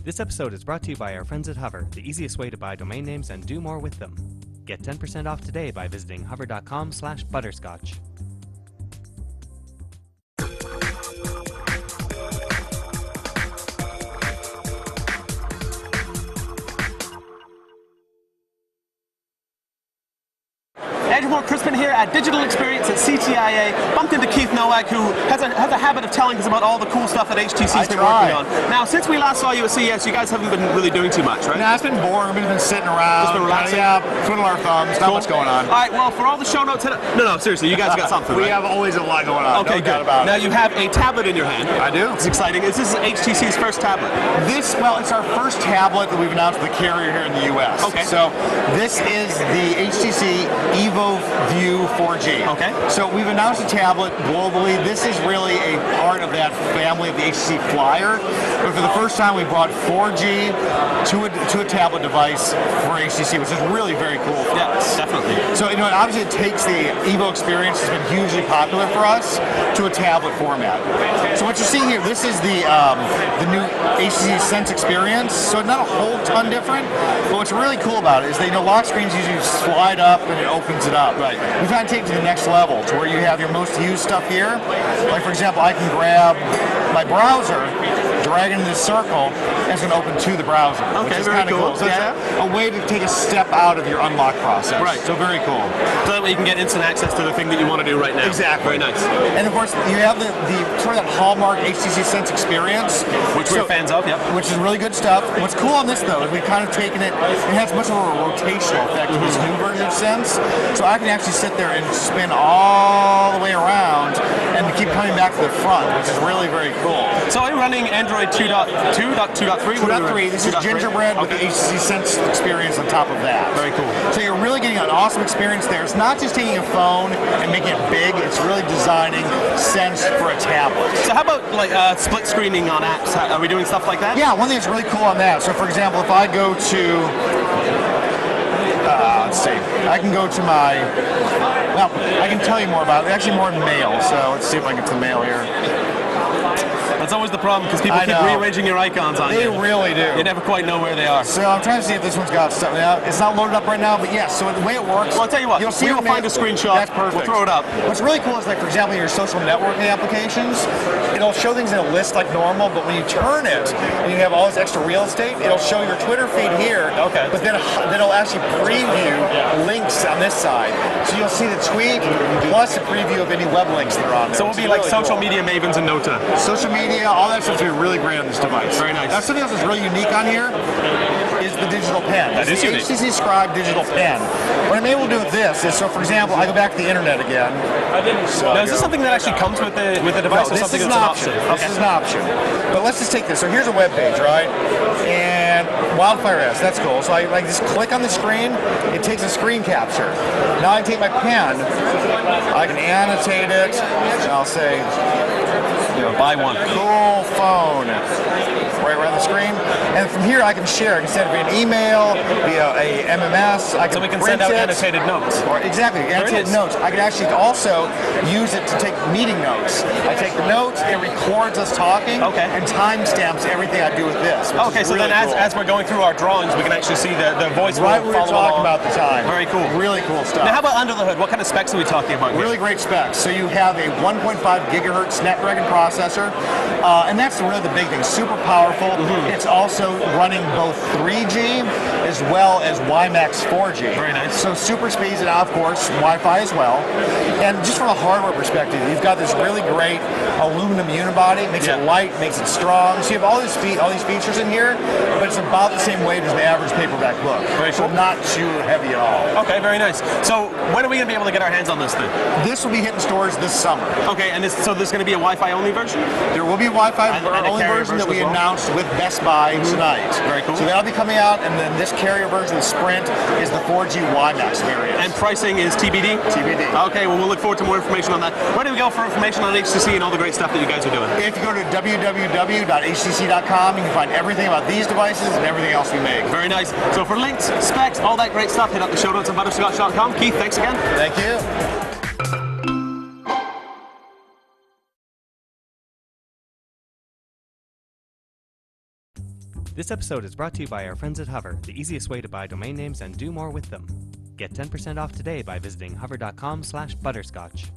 This episode is brought to you by our friends at Hover, the easiest way to buy domain names and do more with them. Get 10% off today by visiting hover.com/butterscotch. Andrew Crispin here at Digital Experience at CTIA. Bumped into Keith Nowak, who has a habit of telling us about all the cool stuff that HTC's been working on. Now, since we last saw you at CES, you guys haven't been really doing too much, right? No, it's been boring. We've been sitting around. Just been relaxing? Yeah, twiddle our thumbs. Not much going on. All right, well, for all the show notes... No, seriously, you guys got something, We right? have always a lot going on. Okay, no doubt good. about Now, it. you have a tablet in your hand. I do. It's exciting. This is HTC's first tablet. It's our first tablet that we've announced the carrier here in the U.S. Okay. So this is the HTC EVO View 4G. Okay. So we've announced a tablet globally. This is really a part of that family of the HTC Flyer. But for the first time, we brought 4G to a tablet device for HTC, which is really very cool for us. Definitely. So, obviously it takes the EVO experience, has been hugely popular for us, to a tablet format. So what you're seeing here, this is the new HTC Sense experience. So not a whole ton different, but what's really cool about it is that, lock screens usually slide up and it opens it up. Right. We've had to take it to the next level, to where you have your most used stuff here. Like, for example, I can grab my browser, drag it into this circle, and it's going to open to the browser. Okay, which is very kind of cool. So Yeah. it's a way to take a step out of your unlock process. Right. So very cool. So that way you can get instant access to the thing that you want to do right now. Exactly. Very nice. And of course, you have the sort of that hallmark HTC Sense experience, Which we're fans of, yep. which is really good stuff. What's cool on this, though, is we've kind of taken it has much more of a rotational effect to this new version of Sense. So I can actually sit there and spin all the way around and keep coming back to the front, which is really very cool. So are you running Android 2.2, 2.3? 2.3, this is 2.3? Gingerbread with the HTC Sense experience on top of that. Very cool. So you're really getting an awesome experience there. It's not just taking a phone and making it big, it's really designing Sense for a tablet. So how about split screening on apps? Are we doing stuff like that? Yeah, one thing that's really cool on that. So for example, if I go to, let's see, I can go to my, well, I can tell you more about it. Actually more in mail, so let's see if I can get to mail here. That's always the problem, because people keep rearranging your icons on They you. really do. You never quite know where they are. So I'm trying to see if this one's got something out. It's not loaded up right now, but yes, so the way it works... Well, I'll tell you what, you'll see we'll find a screenshot. That's perfect. We'll throw it up. What's really cool is, like, for example, your social networking applications, it'll show things in a list like normal, but when you turn it and you have all this extra real estate, it'll show your Twitter feed here, Okay. but then it'll actually preview links on this side. So you'll see the tweet plus a preview of any web links that are on there. So we'll be like social media mavens in no time. Social media, all that stuff's gonna be really great on this device. Very nice. Now, something else that's really unique on here is the digital pen. That is the unique. HTC Scribe digital pen. What I'm able to do with this is, so for example, I go back to the internet again. So Now, is this something that actually comes with the device, or this something is that's an an option. option? This is an option. But let's just take this. So here's a web page, right? And Wildfire S, that's cool. So I just click on the screen, it takes a screen capture. Now I take my pen, I can annotate it, and I'll say, Buy one. cool phone, right around the screen. And from here I can share. I can send it via an email, via a MMS. I can So we can print send out it. annotated notes. Or exactly, annotated nice. notes. I can actually also use it to take meeting notes. I take the notes, it records us talking, Okay. and timestamps everything I do with this. which Okay, is so really then cool. as we're going through our drawings, we can actually see the voice right will where we're follow talking along. about the time. Very cool. Really cool stuff. Now, how about under the hood? What kind of specs are we talking about here? Really great specs. So you have a 1.5 gigahertz Snapdragon processor, and that's really the big thing. Super powerful. It's also running both 3G as well as WiMAX 4G. Very nice. So super speeds, and of course Wi-Fi as well. And just from a hardware perspective, you've got this really great aluminum unibody. Makes it light, makes it strong. So you have all these features in here, but it's about the same weight as the average paperback book. Very so cool. not too heavy at all. Okay, very nice. So when are we going to be able to get our hands on this thing? This will be hitting stores this summer. Okay, and so there's going to be a Wi-Fi only version? There will be a Wi-Fi And a only carrier version that we version as well? announced with Best Buy tonight. Very cool. So that'll be coming out, and then this carrier version, the Sprint, is the 4G WiMAX variant. And pricing is TBD? TBD. Okay, well, we'll look forward to more information on that. Where do we go for information on HTC and all the great stuff that you guys are doing? If you go to www.htc.com, you can find everything about these devices and everything else we make. Very nice. So for links, specs, all that great stuff, hit up the show notes on butterscotch.com. Keith, thanks again. Thank you. This episode is brought to you by our friends at Hover, the easiest way to buy domain names and do more with them. Get 10% off today by visiting hover.com/butterscotch.